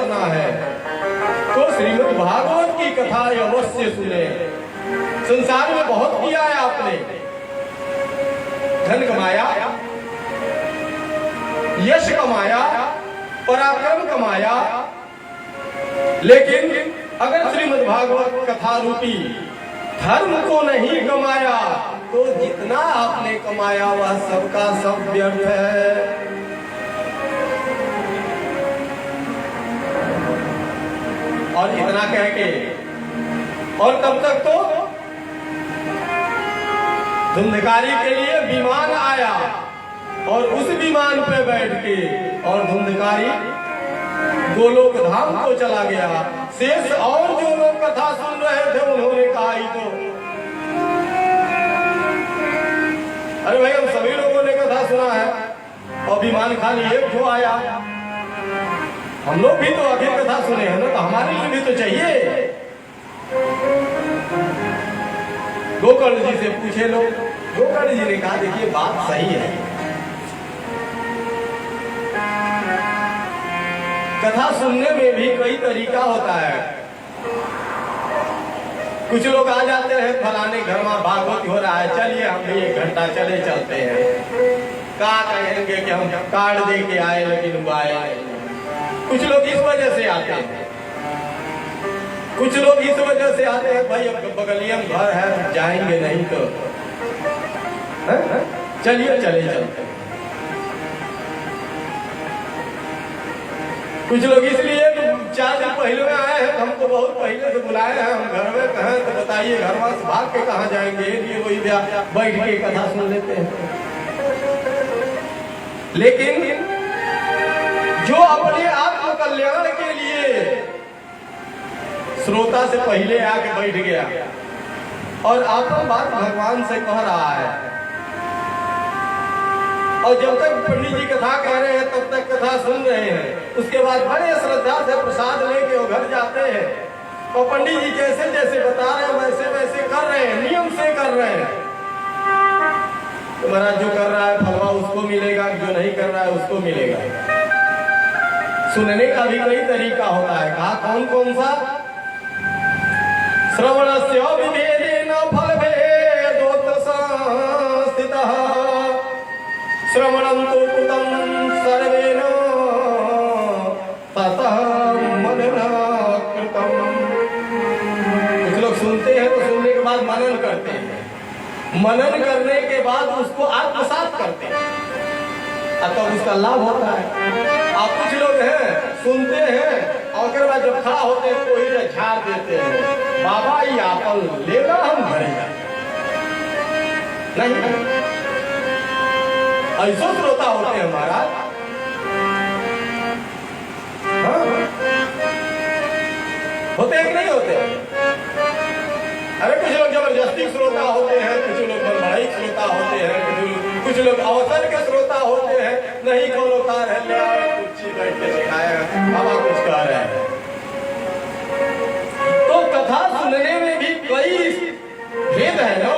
करना है तो श्रीमद् भागवत की कथा अवश्य सुने। संसार में बहुत किया है आपने, धन कमाया, यश कमाया, पराक्रम कमाया, लेकिन अगर श्रीमद् भागवत कथा रूपी धर्म को नहीं कमाया तो जितना आपने कमाया वह सबका सब व्यर्थ है। और इतना कह के और तब तक तो धुंधकारी के लिए विमान आया और उस विमान पे बैठ के और धुंधकारी गोलोक धाम को चला गया। शेष और जो लोग कथा सुन रहे थे उन्होंने कहा ही तो, अरे भाई हम सभी लोगों ने कथा सुना है और विमान खाली एक जो आया, हम लोग भी तो आखिर कथा सुने हैं ना, तो हमारे लिए भी तो चाहिए। गोकर्ण जी से पूछे लोग, गोकर्ण जी ने कहा देखिए बात सही है, कथा सुनने में भी कई तरीका होता है। कुछ लोग आ जाते हैं फलाने घर में भागवत हो रहा है, चलिए हम भी 1 घंटा चले चलते हैं। कहा कहेंगे कि हम कार्ड दे के आए लेकिन वो आए नहीं। कुछ लोग इस वजह से आते हैं, कुछ लोग इस वजह से आते हैं भाई अब बगलिया में घर है जाएंगे नहीं तो चलिए चले चलते हैं। कुछ लोग इसलिए 4 दिन पहले में आए हैं, हमको बहुत पहले से बुलाए हैं, हम घर में कहें तो बताइए घर वास भाग के कहाँ जाएंगे, ये वही बैठ के कथा सुन लेते हैं। लेकिन जो अपने आत्म कल्याण के लिए श्रोता से पहले आके बैठ गया और आपका बात भगवान से कह रहा है, और जब तक पंडित जी कथा कह रहे हैं तब तक कथा सुन रहे हैं, उसके बाद बड़े श्रद्धा से प्रसाद लेके वो घर जाते हैं और पंडित जी जैसे जैसे बता रहे हैं वैसे वैसे कर रहे हैं, नियम से कर रहे हैं। तो महाराज जो कर रहा है फलवा उसको मिलेगा, जो नहीं कर रहा है उसको मिलेगा। सुनने का भी कई तरीका होता है, कहा कौन कौन सा? श्रवणस्य विभेदेन फलभेदोत्र संस्थितः श्रवणं तो कृतं सर्वेण ततः मननं कृतं। कुछ लोग सुनते हैं तो सुनने के बाद मनन करते हैं, मनन करने के बाद उसको आत्मसात करते हैं, तब उसका लाभ होता है। आप कुछ लोग हैं सुनते हैं और उसके बाद जब खड़ा होते हैं तो ही झाड़ देते हैं, बाबा ये आपन लेना हम घरे जाए नहीं। ऐसा श्रोता होते हैं महाराज, हाँ? होते हैं कि नहीं होते? अरे कुछ लोग जबरदस्ती श्रोता होते हैं, कुछ लोग बड़बड़ाई श्रोता होते हैं, कुछ लोग अवसर के श्रोता होते हैं। नहीं कौन होता है ले आए कुर्सी बैठ के सिखाया बाबा कुछ कह रहे हैं। तो कथा सुनने में भी कई भेद है ना।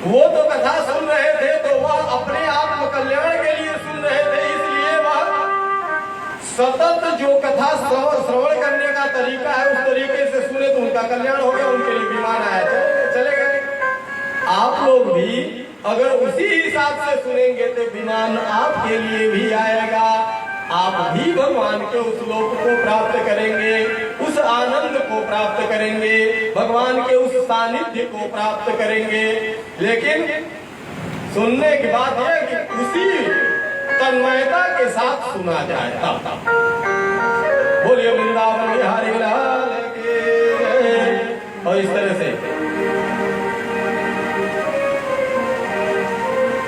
वो तो कथा सुन रहे थे तो वह अपने आत्म कल्याण के लिए सुन रहे थे, इसलिए वह सतत जो कथा श्रवण करने का तरीका है उस तरीके से सुने तो उनका कल्याण हो गया, उनके लिए विमान आया चले गए। आप लोग भी अगर उसी हिसाब से सुनेंगे तो विमान आपके लिए भी आएगा, आप भी भगवान के उस लोक को प्राप्त करेंगे, उस आनंद को प्राप्त करेंगे, भगवान के उस सानिध्य को प्राप्त करेंगे। लेकिन सुनने की बात यह कि उसी तन्मयता के साथ सुना जाए तब। बोलिए वृंदावन बिहारी लाल की। और इस तरह से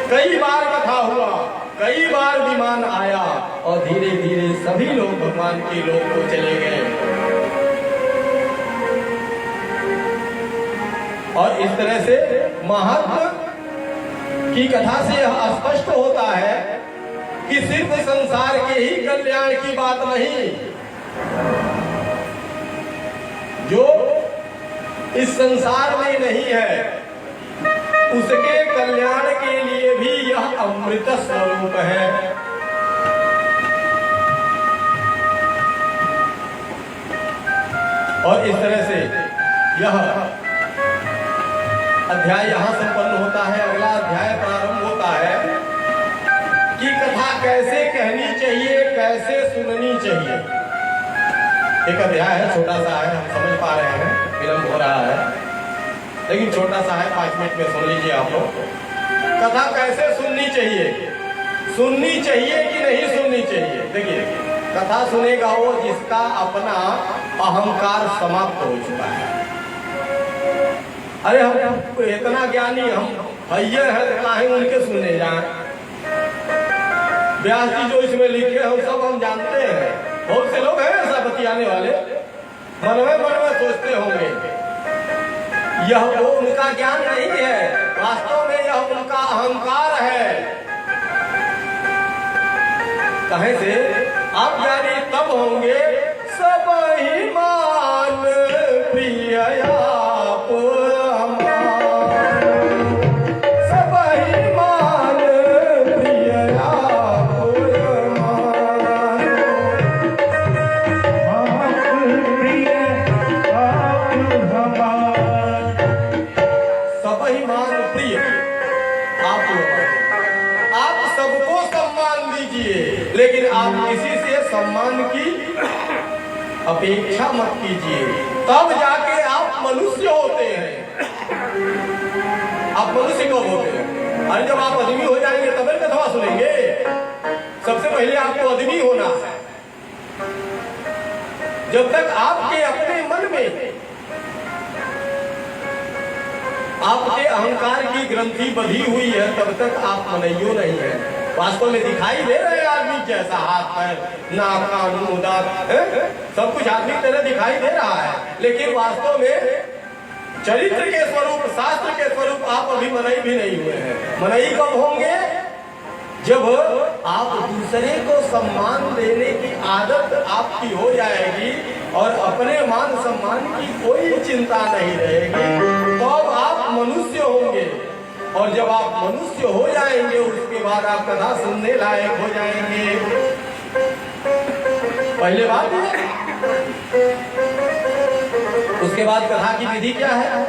कई बार कथा हुआ, कई बार विमान आया और धीरे धीरे सभी लोग भगवान के लोक को चले गए। और इस तरह से महत्व की कथा से यह स्पष्ट होता है कि सिर्फ संसार के ही कल्याण की बात नहीं, जो इस संसार में नहीं है उसके कल्याण के लिए भी यह अमृत स्वरूप है। और इस तरह से यह अध्याय यहाँ संपन्न होता है। अगला अध्याय प्रारंभ होता है कि कथा कैसे कहनी चाहिए, कैसे सुननी चाहिए। एक अध्याय है, छोटा सा है, हम समझ पा रहे हैं, विलंब हो रहा है, लेकिन छोटा सा है, 5 मिनट में सुन लीजिए आप लोग। कथा कैसे सुननी चाहिए, सुननी चाहिए कि नहीं सुननी चाहिए। देखिए, कथा सुनेगा वो जिसका अपना अहंकार समाप्त हो चुका है। अरे हम इतना ज्ञानी, हम भैया है, काहे उनके सुनने जाए। व्यास जी जो इसमें लिखे हम सब हम जानते हैं। बहुत से लोग हैं ऐसा बतियाने वाले, मन में सोचते होंगे यह वो उनका ज्ञान नहीं है, वास्तव में यह उनका अहंकार है। कहे से आप ज्ञानी तब होंगे सब ही मान प्रिय आप हमार, सब ही मान प्रिय आप हमार, प्रिय आप हमार, सब ही मान प्रिय आप हमार। आप सबको सम्मान दीजिए, लेकिन आप किसी से सम्मान की अपेक्षा मत कीजिए, तब जाके आप मनुष्य होते हैं। आप मनुष्य कब होते हैं? अरे जब आप आदमी हो जाएंगे तब कथा सुनेंगे। सबसे पहले आपको आदमी होना है। जब तक आपके अपने मन में आपके अहंकार की ग्रंथि बधी हुई है, तब तक आप मनइयो नहीं है। वास्तव में दिखाई दे रहे हैं आदमी जैसा, हाथ पैर, नाक कान मुंह दांत, सब कुछ आदमी तरह दिखाई दे रहा है, लेकिन वास्तव में चरित्र के स्वरूप, शास्त्र के स्वरूप आप अभी मनई भी नहीं हुए हैं। मनई कब होंगे? जब आप दूसरे को सम्मान देने की आदत आपकी हो जाएगी और अपने मान सम्मान की कोई चिंता नहीं रहेगी, तो अब आप मनुष्य होंगे। और जब आप मनुष्य हो जाएंगे, उसके बाद आप कथा सुनने लायक हो जाएंगे। पहले बात है। उसके बाद कथा की विधि क्या है?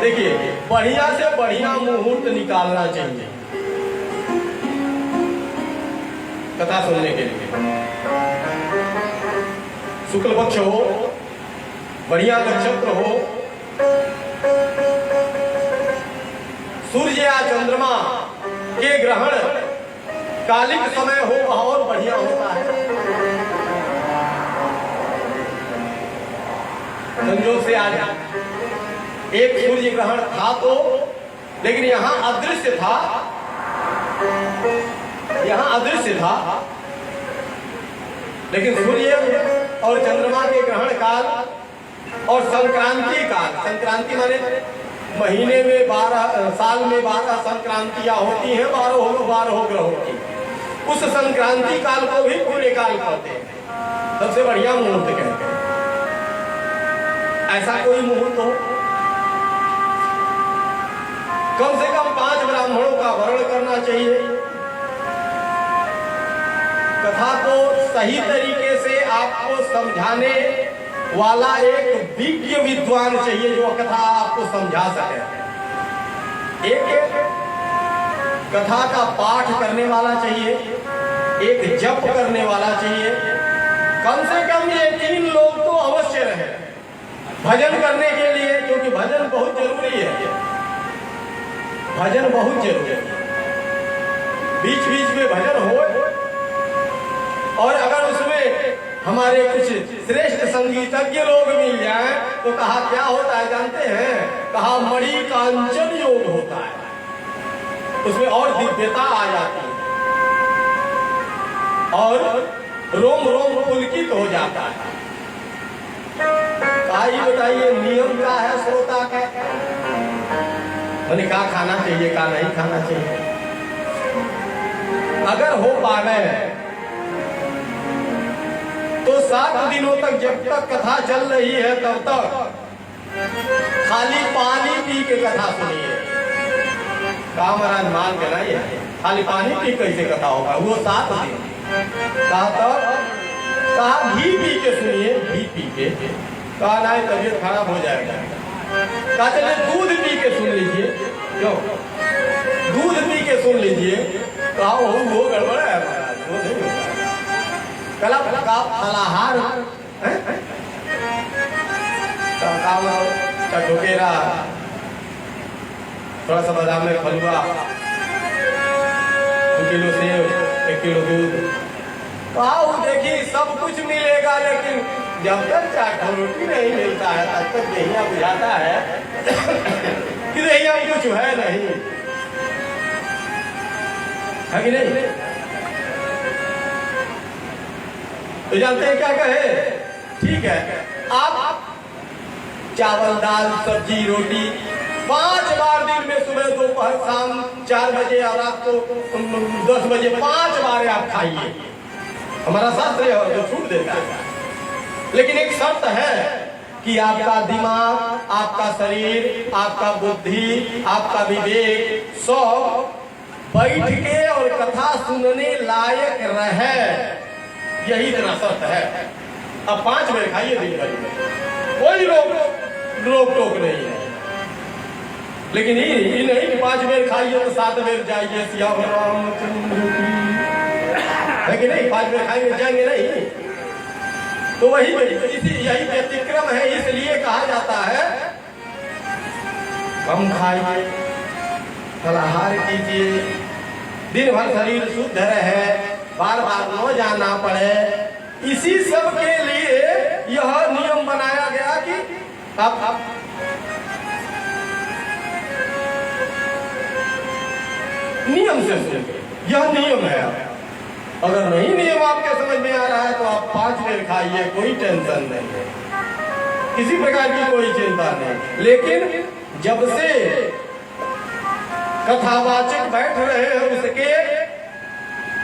देखिए, बढ़िया से बढ़िया मुहूर्त निकालना चाहिए कथा सुनने के लिए। शुक्ल पक्ष हो, बढ़िया नक्षत्र हो, सूर्य या चंद्रमा के ग्रहण कालिक समय हो, वह और बढ़िया होता है। संजोग से आज एक सूर्य ग्रहण था तो, लेकिन यहाँ अदृश्य था, यहाँ अदृश्य था, लेकिन सूर्य और चंद्रमा के ग्रहण काल और संक्रांति काल, संक्रांति माने महीने में 12, साल में 12 संक्रांतियां होती हैं, 12 ग्रहों की। उस संक्रांति काल को भी पूरे काल कहते हैं, सबसे बढ़िया मुहूर्त कहते हैं। ऐसा कोई मुहूर्त हो, कम से कम 5 ब्राह्मणों का वर्ण करना चाहिए। कथा को सही तरीके से आपको समझाने वाला एक विज्ञ विद्वान चाहिए, जो कथा आपको समझा सके। एक कथा का पाठ करने वाला चाहिए, एक जप करने वाला चाहिए। कम से कम ये 3 लोग तो अवश्य रहे भजन करने के लिए, क्योंकि भजन बहुत जरूरी है। भजन बहुत जरूरी है। बीच बीच में भजन हो, और अगर उसमें हमारे कुछ श्रेष्ठ संगीतज्ञ लोग मिल जाएं तो कहा क्या होता है जानते हैं? कहा मणि कांचन योग होता है। उसमें और दिव्यता आ जाती है और रोम रोम पुलकित हो जाता है। कहा बताइए नियम क्या है श्रोता का? मैंने कहा खाना चाहिए, कहा नहीं खाना चाहिए। अगर हो पावे तो 7 दिनों तक, जब तक कथा चल रही है तब तक खाली पानी पी के कथा सुनिए। कहा महाराज मान के ना, ये खाली पानी पी कैसे कथा होगा? वो 7 दिन। कहा कहा घी पी के सुनिए, घी पी के। कहा नहीं तबीयत खराब हो जाएगा। कहा चलिए दूध पी के सुन लीजिए। क्यों? दूध पी के सुन लीजिए। कहा वो गड़बड़ है महाराज, वो नहीं होता। कला का फलाहार ठोकेरा, थोड़ा सा बादाम में हलवा, 2 किलो सेब, 1 किलो दूध। कहा देखिए सब कुछ मिलेगा, लेकिन जब तक चाट रोटी नहीं मिलता है तब तक दहिया बुझाता है कि दहिया कुछ है नहीं, है कि नहीं? तो जानते हैं क्या कहे? ठीक है, आप चावल दाल सब्जी रोटी 5 बार दिन में, सुबह दोपहर शाम 4 बजे और रात को 10 बजे 5 बार आप खाइए। हमारा शास्त्र है जो छूट देता है, लेकिन एक शर्त है कि आपका दिमाग, आपका शरीर, आपका बुद्धि, आपका विवेक सब बैठ के और कथा सुनने लायक रहे, यही इतना शर्त है। अब 5 बेर खाइए दिन भर में, कोई रोक टोक नहीं है। लेकिन ये नहीं कि 5 बेर खाइए तो 7 बेर जाइए सियावर रामचंद्र की, है कि नहीं? 5 बेर खाएंगे जाएंगे नहीं। तो वही यही व्यतिक्रम है, इसलिए कहा जाता है कम खाइए, फलाहार कीजिए, दिन भर शरीर शुद्ध रहे, बार बार न जाना पड़े। इसी सब के लिए यह नियम बनाया गया कि आप नियम से सुनिए, यह नियम है। अगर नहीं नियम आपके समझ में आ रहा है तो आप 5 बेर खाइए, कोई टेंशन नहीं है, किसी प्रकार की कोई चिंता नहीं। लेकिन जब से कथावाचक बैठ रहे हैं उसके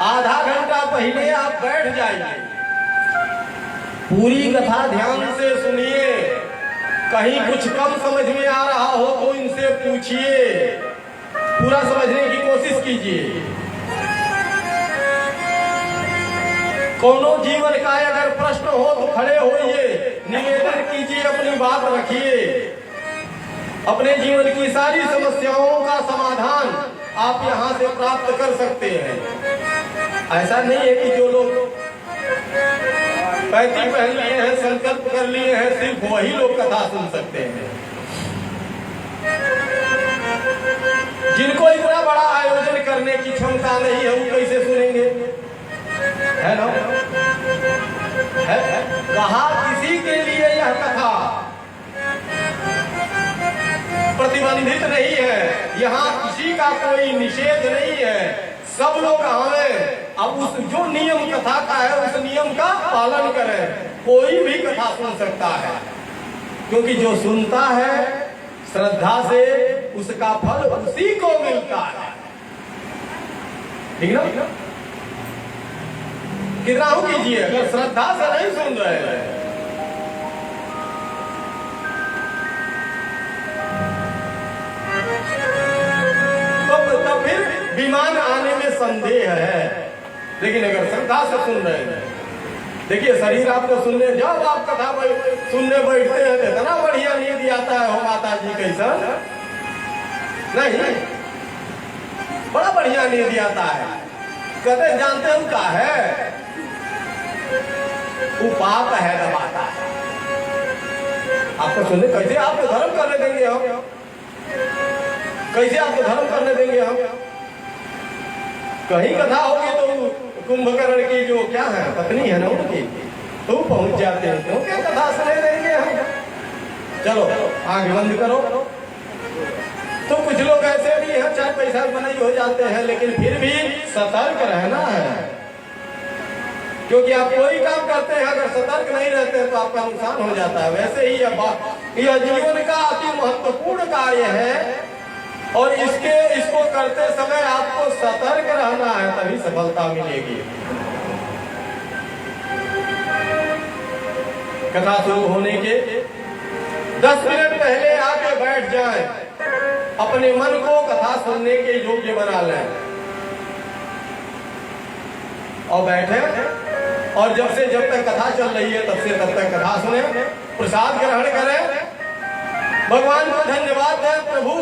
आधा घंटा पहले आप बैठ जाइए, पूरी कथा ध्यान से सुनिए। कहीं कुछ कम समझ में आ रहा हो तो इनसे पूछिए, पूरा समझने की कोशिश कीजिए। कोनो जीवन का अगर प्रश्न हो तो खड़े होइए, निवेदन कीजिए, अपनी बात रखिए। अपने जीवन की सारी समस्याओं का समाधान आप यहाँ से प्राप्त कर सकते हैं। ऐसा नहीं है कि जो लोग पैती पहन लिए हैं, संकल्प कर लिए हैं, सिर्फ वही लोग कथा सुन सकते हैं। जिनको इतना बड़ा आयोजन करने की क्षमता नहीं है वो कैसे सुनेंगे? है ना? है? कहा किसी के लिए यह कथा प्रतिबंधित नहीं है, यहाँ किसी का कोई निषेध नहीं है, सब लोग हमें अब उस जो नियम कथा का है उस नियम का पालन करें। कोई भी कथा सुन सकता है, क्योंकि जो सुनता है श्रद्धा से उसका फल उसी को मिलता है। ठीक ना? कितना कीजिए, अगर श्रद्धा से नहीं सुन रहे हैं तो फिर विमान आने में संदेह है। लेकिन अगर श्रद्धा से सुन रहे हैं, देखिए शरीर आपको सुनने, जब आप कथा सुनने बैठते हैं तो इतना बढ़िया नींद आता है, हो माता जी कैसा नहीं, बड़ा बढ़िया नींद आता है। कहते जानते हो क्या है? उपात है, दबाता है। आपको सुनने कैसे आपको धर्म करने देंगे हम? कैसे आपको धर्म करने देंगे हम? कहीं कथा होगी तो कुंभकर्ण की जो क्या है पत्नी है ना उनकी, तो पहुंच जाते हैं, तो क्या कथा सुने देंगे हम? चलो आंख बंद करो। तो कुछ लोग ऐसे भी हैं, चाहे पैसा बनाई हो जाते हैं, लेकिन फिर भी सतर्क रहना है, क्योंकि आप कोई काम करते हैं अगर सतर्क नहीं रहते हैं तो आपका नुकसान हो जाता है। वैसे ही यह जीवन का अति महत्वपूर्ण कार्य है और इसको करते समय आपको सतर्क रहना है, तभी सफलता मिलेगी। कथा शुरू होने के 10 मिनट पहले आके बैठ जाएं, अपने मन को कथा सुनने के योग्य बना लें और बैठे और जब से जब तक कथा चल रही है तब से तब तक कथा सुने, प्रसाद ग्रहण करें। भगवान को धन्यवाद है, प्रभु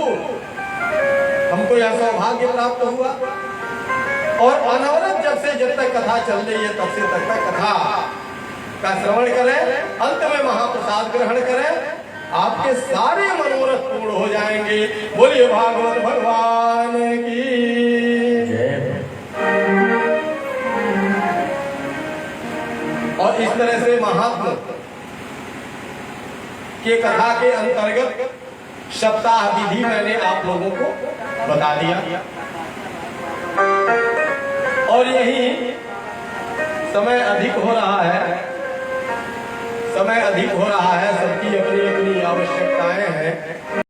हमको यह सौभाग्य प्राप्त हुआ। और अनवरत जब से जब तक कथा चल रही है तब से तब तक कथा का श्रवण करें, अंत में महाप्रसाद ग्रहण करें, आपके सारे मनोरथ पूर्ण हो जाएंगे। बोलिए भागवत भगवान की जय। और इस तरह से महात्मा के कथा के अंतर्गत सप्ताह विधि मैंने आप लोगों को बता दिया। और यही समय अधिक हो रहा है, समय अधिक हो रहा है, सबकी अपनी अपनी आवश्यकताएं हैं।